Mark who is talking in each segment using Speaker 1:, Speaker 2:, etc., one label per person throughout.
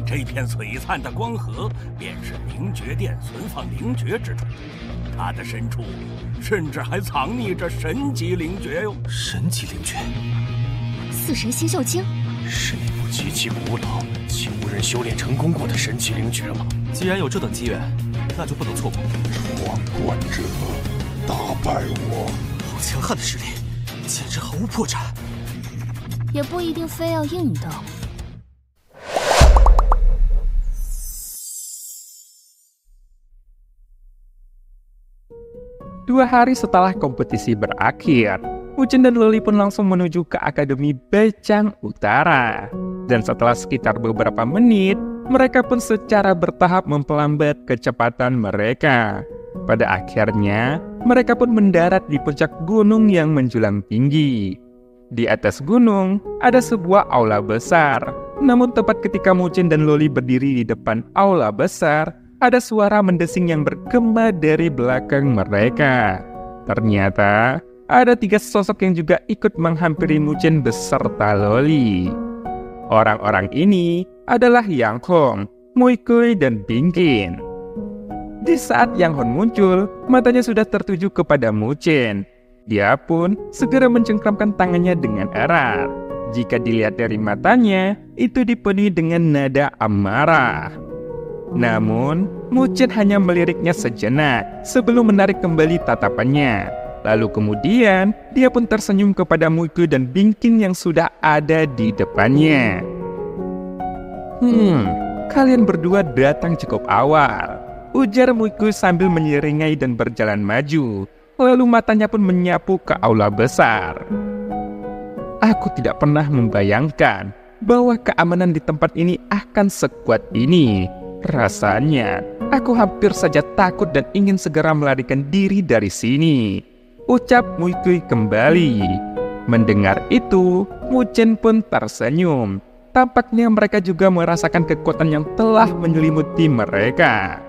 Speaker 1: 这片璀璨的光河便是灵觉殿存放灵觉之处，它的深处甚至还藏匿着神级灵觉哟。
Speaker 2: 神级灵觉，
Speaker 3: 四神星宿经
Speaker 2: 是那部极其古老且无人修炼成功过的神级灵觉吗？既然有这等机缘，那就不能错过。
Speaker 4: 闯关者，打败我！
Speaker 2: 好强悍的实力，简直毫无破绽。
Speaker 3: 也不一定非要硬斗。
Speaker 5: 2 hari setelah kompetisi berakhir, Muchen dan Loli pun langsung menuju ke Akademi Bejang Utara. Dan setelah sekitar beberapa menit, mereka pun secara bertahap memperlambat kecepatan mereka. Pada akhirnya, mereka pun mendarat di puncak gunung yang menjulang tinggi. Di atas gunung, ada sebuah aula besar. Namun tepat ketika Muchen dan Loli berdiri di depan aula besar, ada suara mendesing yang bergema dari belakang mereka. Ternyata, ada 3 sosok yang juga ikut menghampiri Muchen beserta Loli. Orang-orang ini adalah Yang Hong, Mui Kui, dan Bingkin. Di saat Yang Hong muncul, matanya sudah tertuju kepada Muchen. Dia pun segera mencengkramkan tangannya dengan erat. Jika dilihat dari matanya, itu dipenuhi dengan nada amarah. Namun, Muchen hanya meliriknya sejenak sebelum menarik kembali tatapannya. Lalu kemudian, dia pun tersenyum kepada Muiku dan Bingkin yang sudah ada di depannya. Kalian berdua datang cukup awal, ujar Muiku sambil menyeringai dan berjalan maju. Lalu matanya pun menyapu ke aula besar. Aku tidak pernah membayangkan bahwa keamanan di tempat ini akan sekuat ini. Rasanya, aku hampir saja takut dan ingin segera melarikan diri dari sini, ucap Muikui kembali. Mendengar itu, Muchen pun tersenyum. Tampaknya mereka juga merasakan kekuatan yang telah menyelimuti mereka.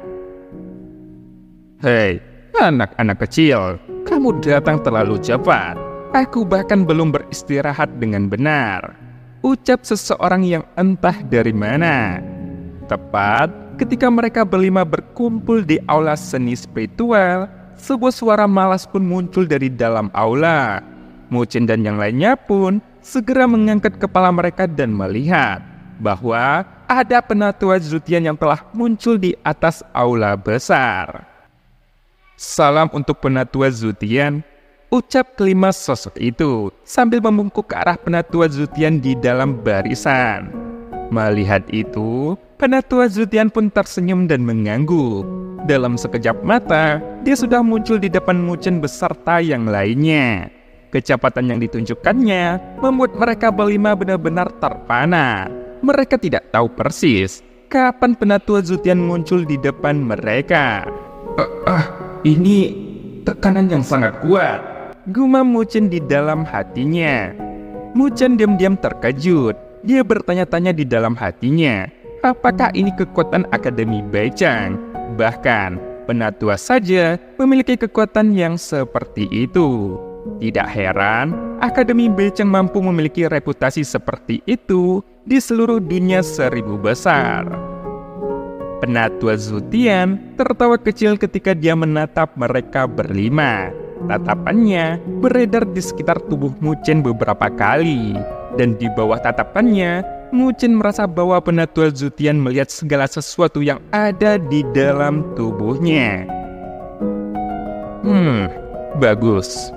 Speaker 5: Hei, anak-anak kecil, kamu datang terlalu cepat. Aku bahkan belum beristirahat dengan benar, ucap seseorang yang entah dari mana. Tepat ketika mereka berlima berkumpul di aula seni spiritual, sebuah suara malas pun muncul dari dalam aula. Muchen dan yang lainnya pun segera mengangkat kepala mereka dan melihat bahwa ada penatua Zutian yang telah muncul di atas aula besar. Salam untuk penatua Zutian, ucap kelima sosok itu sambil membungkuk ke arah penatua Zutian di dalam barisan. Melihat itu, penatua Zutian pun tersenyum dan mengangguk. Dalam sekejap mata, dia sudah muncul di depan Muchen beserta yang lainnya. Kecepatan yang ditunjukkannya membuat mereka berlima benar-benar terpana. Mereka tidak tahu persis kapan penatua Zutian muncul di depan mereka. Ini tekanan yang sangat kuat, gumam Muchen di dalam hatinya. Muchen diam-diam terkejut. Dia bertanya-tanya di dalam hatinya, apakah ini kekuatan Akademi Bejang? Bahkan, penatua saja memiliki kekuatan yang seperti itu. Tidak heran, Akademi Bejang mampu memiliki reputasi seperti itu di seluruh dunia 1000 besar. Penatua Zutian tertawa kecil ketika dia menatap mereka berlima. Tatapannya beredar di sekitar tubuh Muchen beberapa kali. Dan di bawah tatapannya, Muchen merasa bahwa penatua Zutian melihat segala sesuatu yang ada di dalam tubuhnya. Bagus.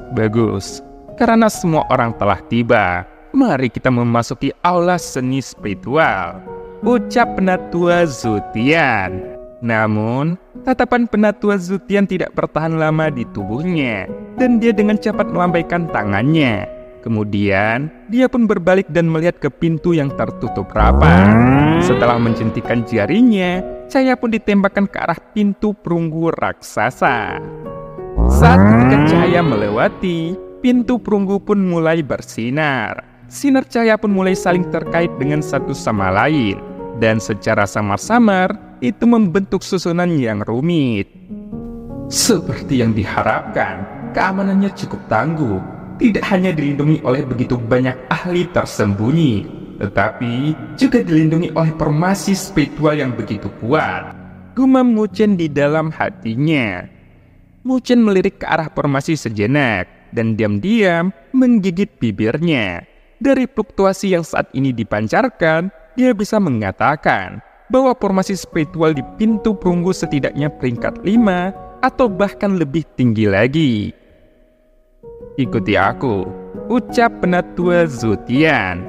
Speaker 5: Karena semua orang telah tiba, mari kita memasuki aula seni spiritual, ucap penatua Zutian. Namun, tatapan penatua Zutian tidak bertahan lama di tubuhnya, dan dia dengan cepat melambaikan tangannya. Kemudian, dia pun berbalik dan melihat ke pintu yang tertutup rapat. Setelah menjentikan jarinya, cahaya pun ditembakkan ke arah pintu perunggu raksasa. Saat ketika cahaya melewati, pintu perunggu pun mulai bersinar. Sinar cahaya pun mulai saling terkait dengan satu sama lain. Dan secara samar-samar, itu membentuk susunan yang rumit. Seperti yang diharapkan, keamanannya cukup tangguh. Tidak hanya dilindungi oleh begitu banyak ahli tersembunyi, tetapi juga dilindungi oleh formasi spiritual yang begitu kuat, gumam Mu Chen di dalam hatinya. Mu Chen melirik ke arah formasi sejenak dan diam-diam menggigit bibirnya. Dari fluktuasi yang saat ini dipancarkan, dia bisa mengatakan bahwa formasi spiritual di pintu perunggu setidaknya peringkat 5 atau bahkan lebih tinggi lagi. Ikuti aku, ucap Penatua Zutian.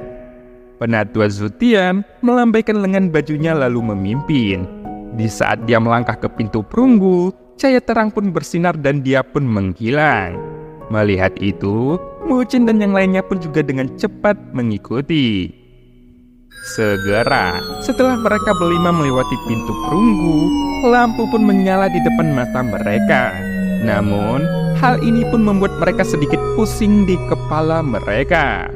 Speaker 5: Penatua Zutian melambaikan lengan bajunya lalu memimpin. Di saat dia melangkah ke pintu perunggu, cahaya terang pun bersinar dan dia pun menghilang. Melihat itu, Mu Chen dan yang lainnya pun juga dengan cepat mengikuti. Segera, setelah mereka berlima melewati pintu perunggu, lampu pun menyala di depan mata mereka. Namun, hal ini pun membuat mereka sedikit pusing di kepala mereka.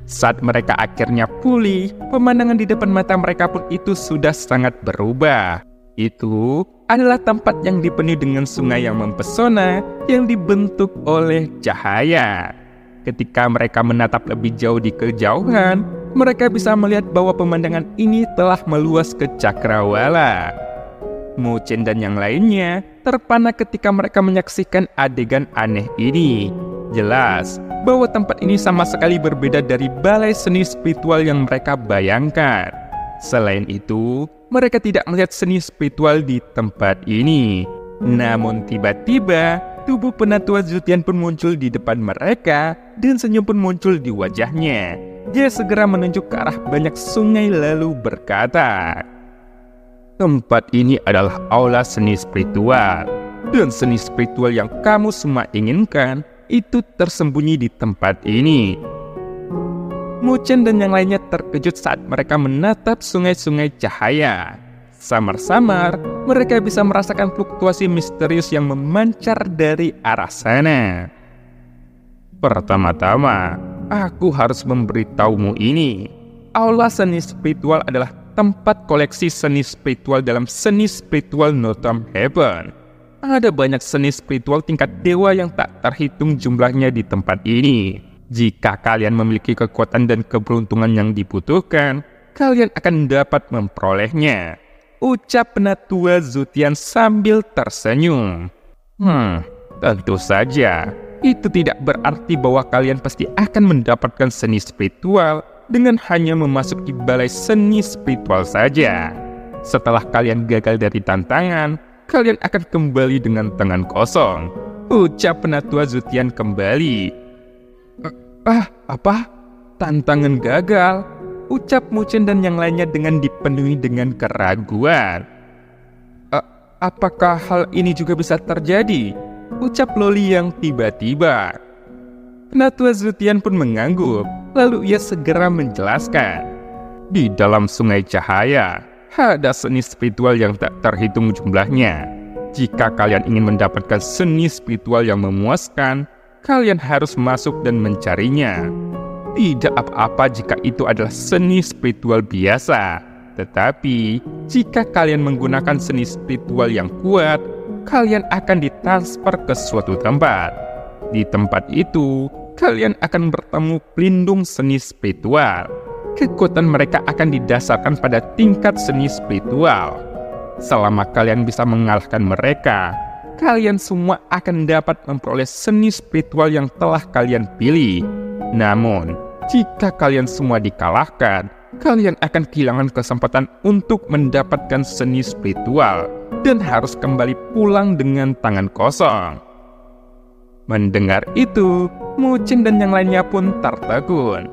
Speaker 5: Saat mereka akhirnya pulih, pemandangan di depan mata mereka pun itu sudah sangat berubah. Itu adalah tempat yang dipenuhi dengan sungai yang mempesona yang dibentuk oleh cahaya. Ketika mereka menatap lebih jauh di kejauhan, mereka bisa melihat bahwa pemandangan ini telah meluas ke cakrawala. Mu Chen dan yang lainnya terpana ketika mereka menyaksikan adegan aneh ini. Jelas bahwa tempat ini sama sekali berbeda dari balai seni spiritual yang mereka bayangkan. Selain itu, mereka tidak melihat seni spiritual di tempat ini. Namun tiba-tiba, tubuh Penatua Zutian pun muncul di depan mereka dan senyum pun muncul di wajahnya. Dia segera menunjuk ke arah banyak sungai lalu berkata, "Tempat ini adalah aula seni spiritual, dan seni spiritual yang kamu semua inginkan itu tersembunyi di tempat ini." Mu Chen dan yang lainnya terkejut saat mereka menatap sungai-sungai cahaya. Samar-samar, mereka bisa merasakan fluktuasi misterius yang memancar dari arah sana. Pertama-tama, aku harus memberitahumu ini. Aula seni spiritual adalah tempat koleksi seni spiritual dalam seni spiritual Notham Heaven. Ada banyak seni spiritual tingkat dewa yang tak terhitung jumlahnya di tempat ini. Jika kalian memiliki kekuatan dan keberuntungan yang dibutuhkan, kalian akan dapat memperolehnya, ucap Penatua Zutian sambil tersenyum. Tentu saja, itu tidak berarti bahwa kalian pasti akan mendapatkan seni spiritual dengan hanya memasuki balai seni spiritual saja. Setelah kalian gagal dari tantangan, kalian akan kembali dengan tangan kosong, ucap Penatua Zutian kembali. Apa? Tantangan gagal? Ucap Mu Chen dan yang lainnya dengan dipenuhi dengan keraguan. Apakah hal ini juga bisa terjadi? Ucap Loli yang tiba-tiba. Penatua Zutian pun mengangguk, lalu ia segera menjelaskan. Di dalam sungai cahaya, ada seni spiritual yang tak terhitung jumlahnya. Jika kalian ingin mendapatkan seni spiritual yang memuaskan, kalian harus masuk dan mencarinya. Tidak apa-apa jika itu adalah seni spiritual biasa, tetapi jika kalian menggunakan seni spiritual yang kuat, kalian akan ditransfer ke suatu tempat. Di tempat itu, kalian akan bertemu pelindung seni spiritual. Kekuatan mereka akan didasarkan pada tingkat seni spiritual. Selama kalian bisa mengalahkan mereka, kalian semua akan dapat memperoleh seni spiritual yang telah kalian pilih. Namun, jika kalian semua dikalahkan, kalian akan kehilangan kesempatan untuk mendapatkan seni spiritual dan harus kembali pulang dengan tangan kosong. Mendengar itu, Mu Chen dan yang lainnya pun tertegun.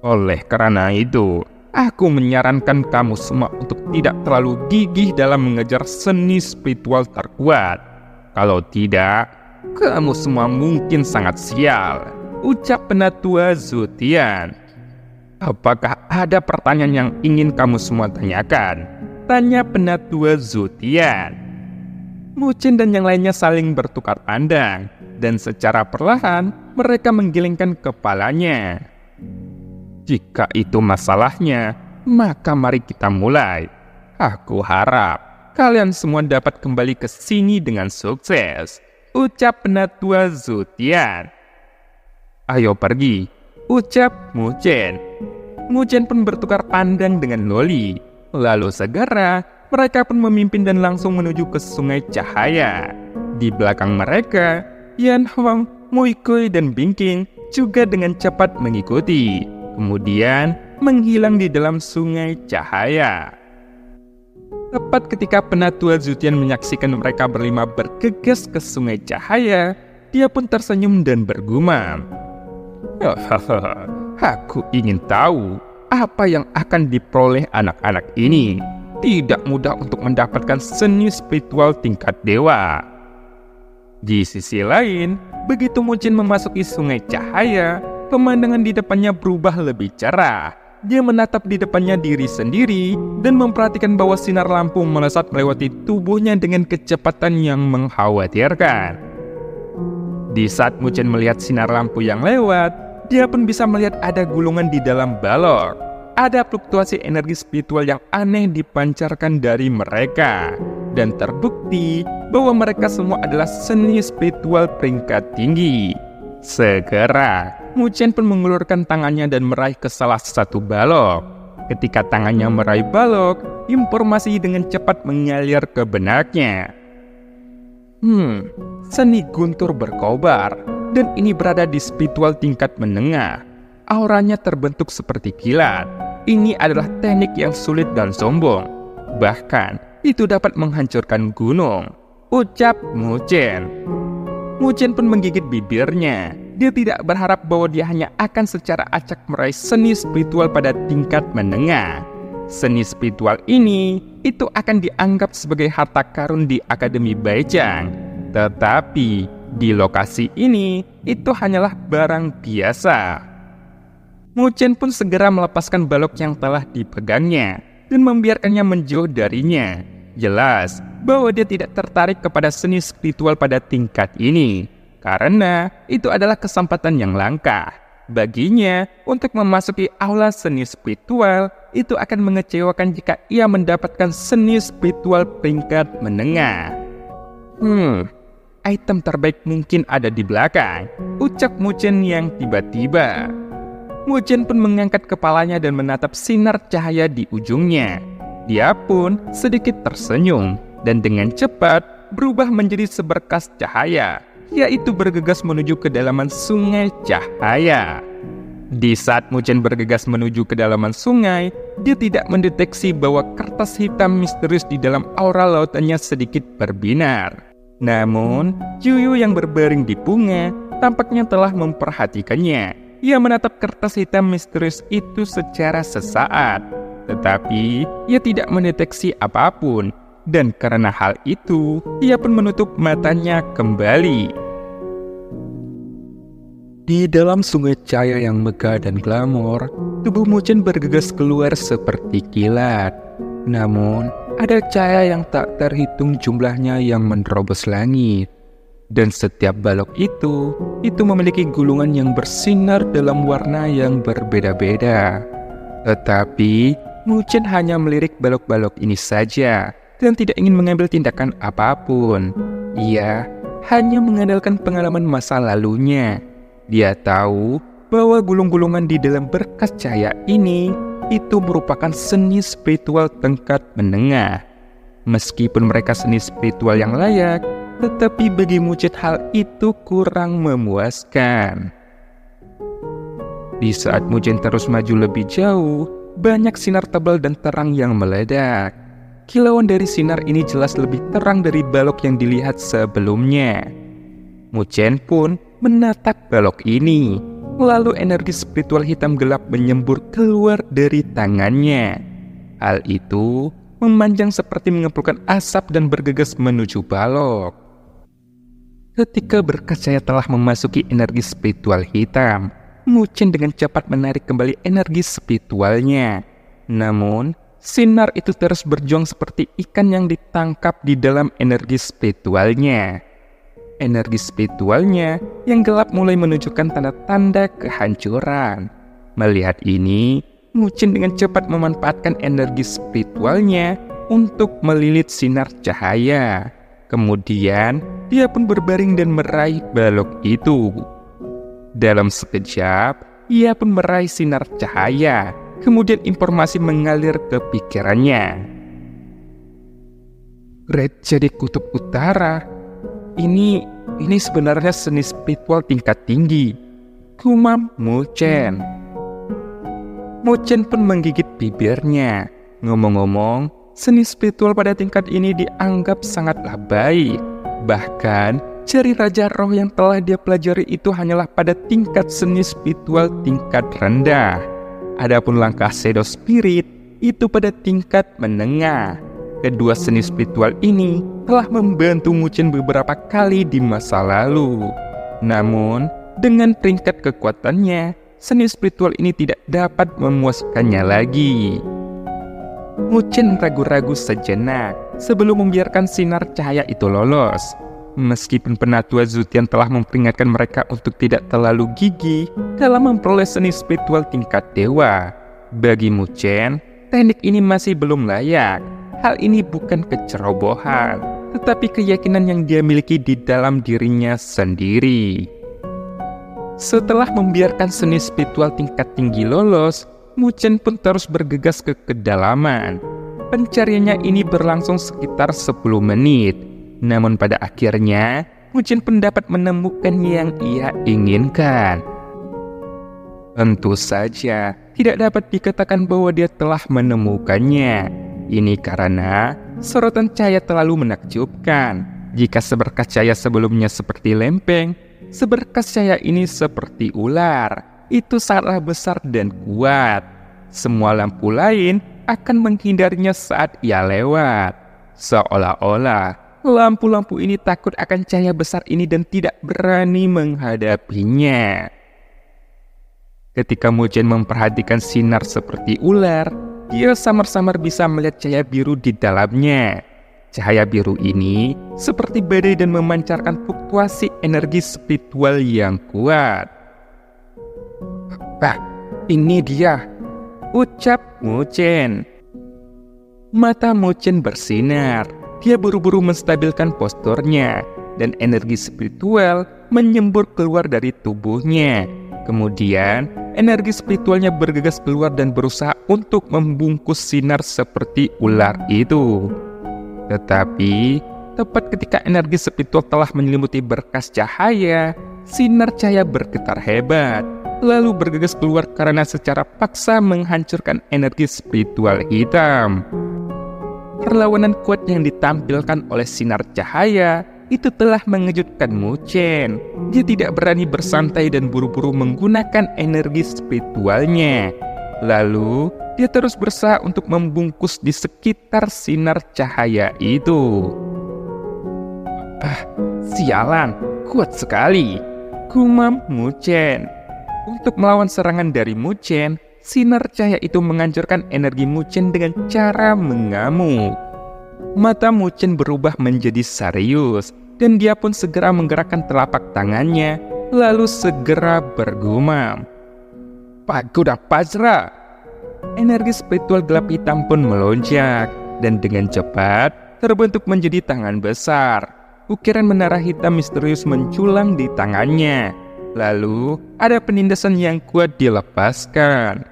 Speaker 5: Oleh karena itu, aku menyarankan kamu semua untuk tidak terlalu gigih dalam mengejar seni spiritual terkuat. Kalau tidak, kamu semua mungkin sangat sial, ucap Penatua Zutian. Apakah ada pertanyaan yang ingin kamu semua tanyakan? Tanya Penatua Zutian. Mu Chen dan yang lainnya saling bertukar pandang, dan secara perlahan mereka menggelengkan kepalanya. Jika itu masalahnya, maka mari kita mulai. Aku harap kalian semua dapat kembali ke sini dengan sukses, ucap Penatua Zutian. Ayo pergi, ucap Muchen. Muchen pun bertukar pandang dengan Loli. Lalu segera mereka pun memimpin dan langsung menuju ke Sungai Cahaya. Di belakang mereka, Yan Huang, Mui Kui, dan Bingking juga dengan cepat mengikuti. Kemudian menghilang di dalam Sungai Cahaya. Tepat ketika Penatua Zutian menyaksikan mereka berlima bergegas ke Sungai Cahaya, dia pun tersenyum dan bergumam. Aku ingin tahu apa yang akan diperoleh anak-anak ini. Tidak mudah untuk mendapatkan seni spiritual tingkat dewa. Di sisi lain, begitu Muchen memasuki Sungai Cahaya, pemandangan di depannya berubah lebih cerah. Dia menatap di depannya diri sendiri dan memperhatikan bahwa sinar lampu melesat melewati tubuhnya dengan kecepatan yang mengkhawatirkan. Di saat Muchen melihat sinar lampu yang lewat, dia pun bisa melihat ada gulungan di dalam balok. Ada fluktuasi energi spiritual yang aneh dipancarkan dari mereka. Dan terbukti bahwa mereka semua adalah seni spiritual peringkat tinggi. Segera, Muchen pun mengulurkan tangannya dan meraih ke salah satu balok. Ketika tangannya meraih balok, informasi dengan cepat mengalir ke benaknya. Seni guntur berkobar, dan ini berada di spiritual tingkat menengah. Auranya terbentuk seperti kilat. Ini adalah teknik yang sulit dan sombong. Bahkan, itu dapat menghancurkan gunung, ucap Muchen. Muchen pun menggigit bibirnya. Dia tidak berharap bahwa dia hanya akan secara acak meraih seni spiritual pada tingkat menengah. Seni spiritual ini itu akan dianggap sebagai harta karun di Akademi Baizhang. Tetapi di lokasi ini itu hanyalah barang biasa. Muchen pun segera melepaskan balok yang telah dipegangnya dan membiarkannya menjauh darinya. Jelas bahwa dia tidak tertarik kepada seni spiritual pada tingkat ini, karena itu adalah kesempatan yang langka. Baginya, untuk memasuki aula seni spiritual, itu akan mengecewakan jika ia mendapatkan seni spiritual peringkat menengah. Item terbaik mungkin ada di belakang, ucap Muchen yang tiba-tiba. Muchen pun mengangkat kepalanya dan menatap sinar cahaya di ujungnya. Dia pun sedikit tersenyum dan dengan cepat berubah menjadi seberkas cahaya, yaitu bergegas menuju kedalaman Sungai Cahaya. Di saat Muchen bergegas menuju kedalaman sungai, dia tidak mendeteksi bahwa kertas hitam misterius di dalam aura lautannya sedikit berbinar. Namun, Yuyu yang berbaring di bunga tampaknya telah memperhatikannya. Ia menatap kertas hitam misterius itu secara sesaat, tetapi ia tidak mendeteksi apapun. Dan karena hal itu, ia pun menutup matanya kembali. Di dalam Sungai Cahaya yang megah dan glamor, tubuh Muchen bergegas keluar seperti kilat. Namun, ada cahaya yang tak terhitung jumlahnya yang menerobos langit. Dan setiap balok itu memiliki gulungan yang bersinar dalam warna yang berbeda-beda. Tetapi, Muchen hanya melirik balok-balok ini saja dan tidak ingin mengambil tindakan apapun. Ia hanya mengandalkan pengalaman masa lalunya. Dia tahu bahwa gulung-gulungan di dalam berkas cahaya ini itu merupakan seni spiritual tingkat menengah. Meskipun mereka seni spiritual yang layak, tetapi bagi Muchen hal itu kurang memuaskan. Di saat Muchen terus maju lebih jauh, banyak sinar tebal dan terang yang meledak. Kilauan dari sinar ini jelas lebih terang dari balok yang dilihat sebelumnya. Muchen pun menatap balok ini, lalu energi spiritual hitam gelap menyembur keluar dari tangannya. Hal itu memanjang seperti mengepulkan asap dan bergegas menuju balok. Ketika berkas cahaya telah memasuki energi spiritual hitam, Muchen dengan cepat menarik kembali energi spiritualnya. Namun, sinar itu terus berjuang seperti ikan yang ditangkap di dalam energi spiritualnya. Energi spiritualnya yang gelap mulai menunjukkan tanda-tanda kehancuran. Melihat ini, Muchen dengan cepat memanfaatkan energi spiritualnya untuk melilit sinar cahaya. Kemudian, dia pun berbaring dan meraih balok itu. Dalam sekejap, ia pun meraih sinar cahaya. Kemudian informasi mengalir ke pikirannya. Red jadi kutub utara. Ini sebenarnya seni spiritual tingkat tinggi, gumam Muchen. Muchen pun menggigit bibirnya. Ngomong-ngomong, seni spiritual pada tingkat ini dianggap sangatlah baik. Bahkan, ciri Raja Roh yang telah dia pelajari itu hanyalah pada tingkat seni spiritual tingkat rendah. Adapun langkah Shadow Spirit itu pada tingkat menengah. Kedua seni spiritual ini telah membantu Muchen beberapa kali di masa lalu. Namun, dengan peringkat kekuatannya, seni spiritual ini tidak dapat memuaskannya lagi. Muchen ragu-ragu sejenak sebelum membiarkan sinar cahaya itu lolos. Meskipun penatua Zutian telah memperingatkan mereka untuk tidak terlalu gigih dalam memperoleh seni spiritual tingkat dewa, bagi Muchen, teknik ini masih belum layak. Hal ini bukan kecerobohan, tetapi keyakinan yang dia miliki di dalam dirinya sendiri. Setelah membiarkan seni spiritual tingkat tinggi lolos, Muchen pun terus bergegas ke kedalaman. Pencariannya ini berlangsung sekitar 10 menit. Namun pada akhirnya, Muchen pun dapat menemukan yang ia inginkan. Tentu saja, tidak dapat dikatakan bahwa dia telah menemukannya. Ini karena sorotan cahaya terlalu menakjubkan. Jika seberkas cahaya sebelumnya seperti lempeng, seberkas cahaya ini seperti ular. Itu sangatlah besar dan kuat. Semua lampu lain akan menghindarinya saat ia lewat. Seolah-olah lampu-lampu ini takut akan cahaya besar ini dan tidak berani menghadapinya. Ketika Muchen memperhatikan sinar seperti ular, dia samar-samar bisa melihat cahaya biru di dalamnya. Cahaya biru ini seperti badai dan memancarkan fluktuasi energi spiritual yang kuat. Ini dia, ucap Muchen. Mata Muchen bersinar. Dia buru-buru menstabilkan posturnya, dan energi spiritual menyembur keluar dari tubuhnya. Kemudian, energi spiritualnya bergegas keluar dan berusaha untuk membungkus sinar seperti ular itu. Tetapi, tepat ketika energi spiritual telah menyelimuti berkas cahaya, sinar cahaya bergetar hebat, lalu bergegas keluar karena secara paksa menghancurkan energi spiritual hitam. Perlawanan kuat yang ditampilkan oleh sinar cahaya itu telah mengejutkan Muchen. Dia tidak berani bersantai dan buru-buru menggunakan energi spiritualnya. Lalu, dia terus berusaha untuk membungkus di sekitar sinar cahaya itu. Sialan, kuat sekali, gumam Muchen. Untuk melawan serangan dari Muchen, sinar cahaya itu menghancurkan energi Muchen dengan cara mengamuk. Mata Muchen berubah menjadi serius, dan dia pun segera menggerakkan telapak tangannya, lalu segera bergumam. Pagoda Vajra! Energi spiritual gelap hitam pun melonjak, dan dengan cepat terbentuk menjadi tangan besar. Ukiran menara hitam misterius menculang di tangannya. Lalu, ada penindasan yang kuat dilepaskan.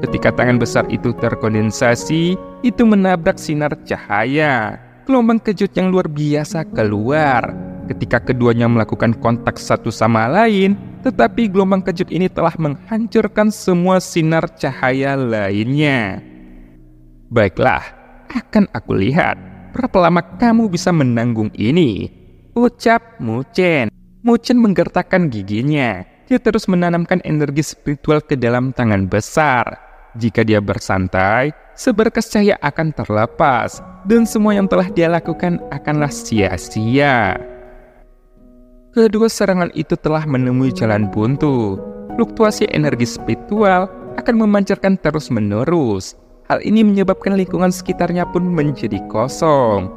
Speaker 5: Ketika tangan besar itu terkondensasi, itu menabrak sinar cahaya. Gelombang kejut yang luar biasa keluar. Ketika keduanya melakukan kontak satu sama lain, tetapi gelombang kejut ini telah menghancurkan semua sinar cahaya lainnya. Baiklah, akan aku lihat berapa lama kamu bisa menanggung ini, ucap Muchen. Muchen menggertakkan giginya. Dia terus menanamkan energi spiritual ke dalam tangan besar. Jika dia bersantai, seberkas cahaya akan terlepas, dan semua yang telah dia lakukan akanlah sia-sia. Kedua serangan itu telah menemui jalan buntu. Fluktuasi energi spiritual akan memancarkan terus-menerus. Hal ini menyebabkan lingkungan sekitarnya pun menjadi kosong.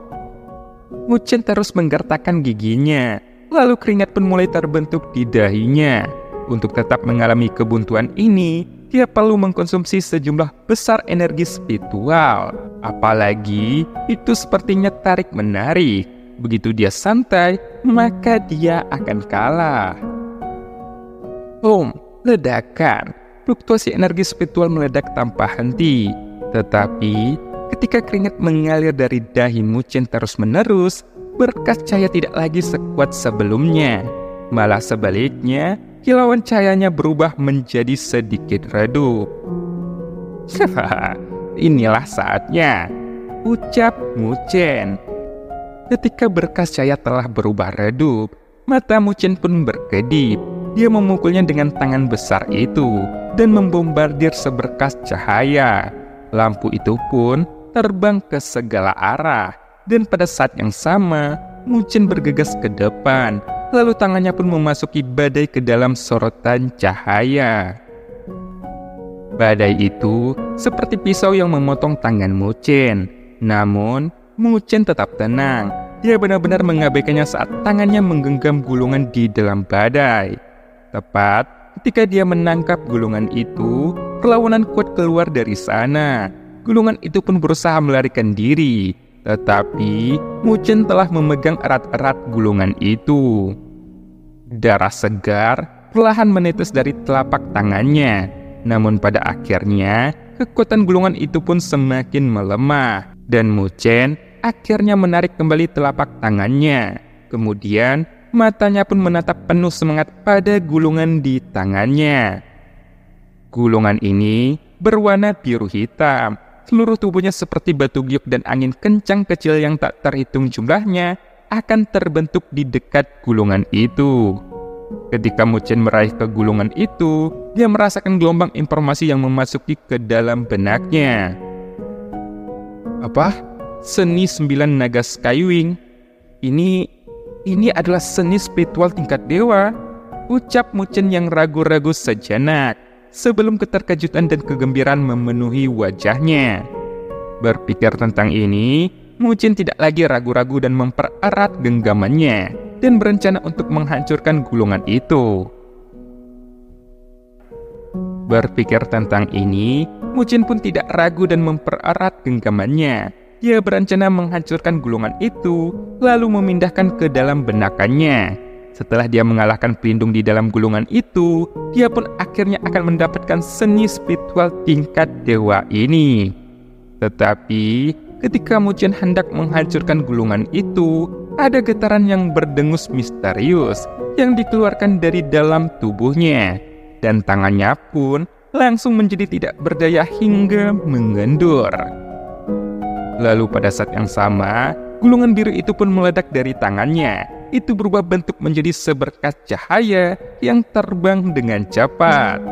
Speaker 5: Muchen terus menggertakkan giginya. Lalu keringat pun mulai terbentuk di dahinya. Untuk tetap mengalami kebuntuan ini, dia perlu mengkonsumsi sejumlah besar energi spiritual. Apalagi, itu sepertinya tarik-menarik. Begitu dia santai, maka dia akan kalah. ledakan. Fluktuasi energi spiritual meledak tanpa henti. Tetapi ketika keringat mengalir dari dahi Muchen terus-menerus, berkas cahaya tidak lagi sekuat sebelumnya. Malah sebaliknya, kilauan cahayanya berubah menjadi sedikit redup. Inilah saatnya, ucap Muchen. Ketika berkas cahaya telah berubah redup, mata Muchen pun berkedip. Dia memukulnya dengan tangan besar itu dan membombardir seberkas cahaya. Lampu itu pun terbang ke segala arah. Dan pada saat yang sama, Muchen bergegas ke depan. Lalu tangannya pun memasuki badai ke dalam sorotan cahaya. Badai itu seperti pisau yang memotong tangan Muchen. Namun, Muchen tetap tenang. Dia benar-benar mengabaikannya saat tangannya menggenggam gulungan di dalam badai. Tepat ketika dia menangkap gulungan itu, perlawanan kuat keluar dari sana. Gulungan itu pun berusaha melarikan diri. Tetapi, Muchen telah memegang erat-erat gulungan itu. Darah segar perlahan menetes dari telapak tangannya. Namun pada akhirnya, kekuatan gulungan itu pun semakin melemah. Dan Muchen akhirnya menarik kembali telapak tangannya. Kemudian, matanya pun menatap penuh semangat pada gulungan di tangannya. Gulungan ini berwarna biru hitam. Seluruh tubuhnya seperti batu giok dan angin kencang kecil yang tak terhitung jumlahnya akan terbentuk di dekat gulungan itu. Ketika Muchen meraih ke gulungan itu, dia merasakan gelombang informasi yang memasuki ke dalam benaknya. Apa? Seni 9 naga Skywing? Ini adalah seni spiritual tingkat dewa, ucap Muchen yang ragu-ragu sejenak sebelum keterkejutan dan kegembiraan memenuhi wajahnya. Berpikir tentang ini, Muchen tidak lagi ragu-ragu dan mempererat genggamannya dan berencana untuk menghancurkan gulungan itu. Berpikir tentang ini, Muchen pun tidak ragu dan mempererat genggamannya. Dia berencana menghancurkan gulungan itu, lalu memindahkan ke dalam benakannya. Setelah dia mengalahkan pelindung di dalam gulungan itu, dia pun akhirnya akan mendapatkan seni spiritual tingkat dewa ini. Tetapi, ketika Muchen hendak menghancurkan gulungan itu, ada getaran yang berdengus misterius yang dikeluarkan dari dalam tubuhnya. Dan tangannya pun langsung menjadi tidak berdaya hingga mengendur. Lalu pada saat yang sama, gulungan biru itu pun meledak dari tangannya. Itu berubah bentuk menjadi seberkas cahaya yang terbang dengan cepat.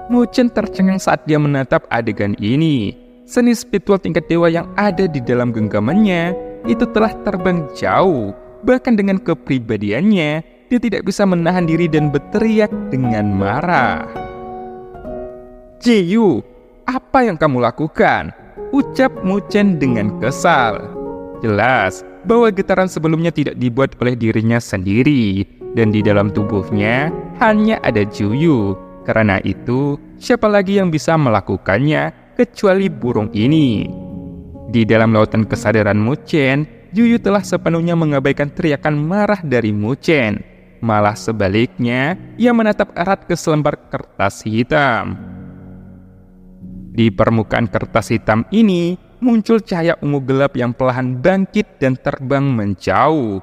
Speaker 5: Muchen tercengang saat dia menatap adegan ini. Seni spiritual tingkat dewa yang ada di dalam genggamannya itu telah terbang jauh. Bahkan dengan kepribadiannya, dia tidak bisa menahan diri dan berteriak dengan marah. "Jiyu, apa yang kamu lakukan?" ucap Muchen dengan kesal. Jelas bahwa getaran sebelumnya tidak dibuat oleh dirinya sendiri, dan di dalam tubuhnya hanya ada Juyu. Karena itu, siapa lagi yang bisa melakukannya kecuali burung ini? Di dalam lautan kesadaran Muchen, Juyu telah sepenuhnya mengabaikan teriakan marah dari Muchen. Malah sebaliknya, ia menatap erat ke selembar kertas hitam. Di permukaan kertas hitam ini, muncul cahaya ungu gelap yang perlahan bangkit dan terbang menjauh.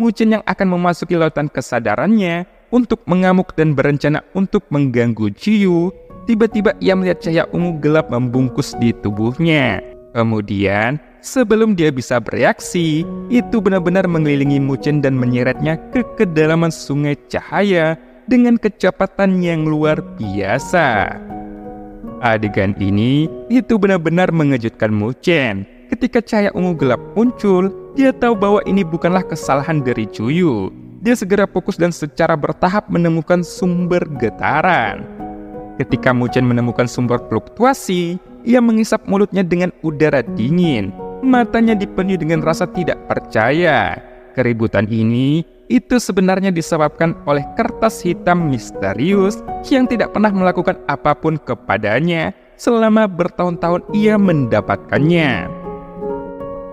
Speaker 5: Muchen yang akan memasuki lautan kesadarannya untuk mengamuk dan berencana untuk mengganggu Jiyu, tiba-tiba ia melihat cahaya ungu gelap membungkus di tubuhnya. Kemudian, sebelum dia bisa bereaksi, itu benar-benar mengelilingi Muchen dan menyeretnya ke kedalaman sungai cahaya dengan kecepatan yang luar biasa. Adegan ini itu benar-benar mengejutkan Muchen. Ketika cahaya ungu gelap muncul, dia tahu bahwa ini bukanlah kesalahan dari Juyu. Dia segera fokus dan secara bertahap menemukan sumber getaran. Ketika Muchen menemukan sumber fluktuasi, ia mengisap mulutnya dengan udara dingin. Matanya dipenuhi dengan rasa tidak percaya. Keributan ini itu sebenarnya disebabkan oleh kertas hitam misterius yang tidak pernah melakukan apapun kepadanya selama bertahun-tahun ia mendapatkannya.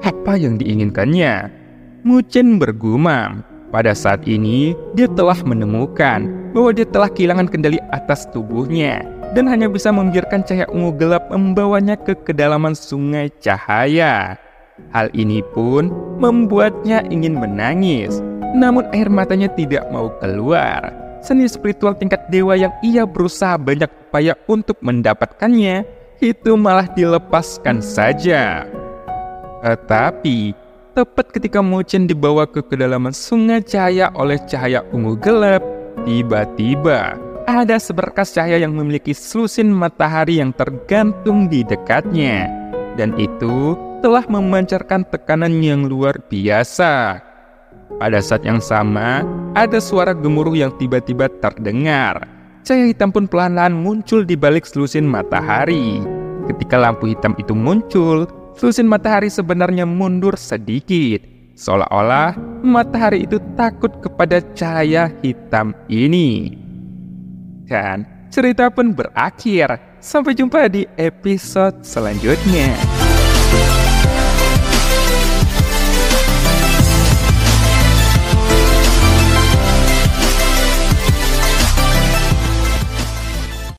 Speaker 5: Apa yang diinginkannya? Muchen bergumam. Pada saat ini, dia telah menemukan bahwa dia telah kehilangan kendali atas tubuhnya dan hanya bisa membiarkan cahaya ungu gelap membawanya ke kedalaman sungai cahaya. Hal ini pun membuatnya ingin menangis, namun air matanya tidak mau keluar. Seni spiritual tingkat dewa yang ia berusaha banyak upaya untuk mendapatkannya, itu malah dilepaskan saja. Tetapi, tepat ketika Mo-Chen dibawa ke kedalaman sungai cahaya oleh cahaya ungu gelap, tiba-tiba ada seberkas cahaya yang memiliki selusin matahari yang tergantung di dekatnya. Dan itu telah memancarkan tekanan yang luar biasa. Pada saat yang sama, ada suara gemuruh yang tiba-tiba terdengar. Cahaya hitam pun perlahan-lahan muncul di balik selusin matahari. Ketika lampu hitam itu muncul, selusin matahari sebenarnya mundur sedikit. Seolah-olah matahari itu takut kepada cahaya hitam ini. Dan cerita pun berakhir. Sampai jumpa di episode selanjutnya.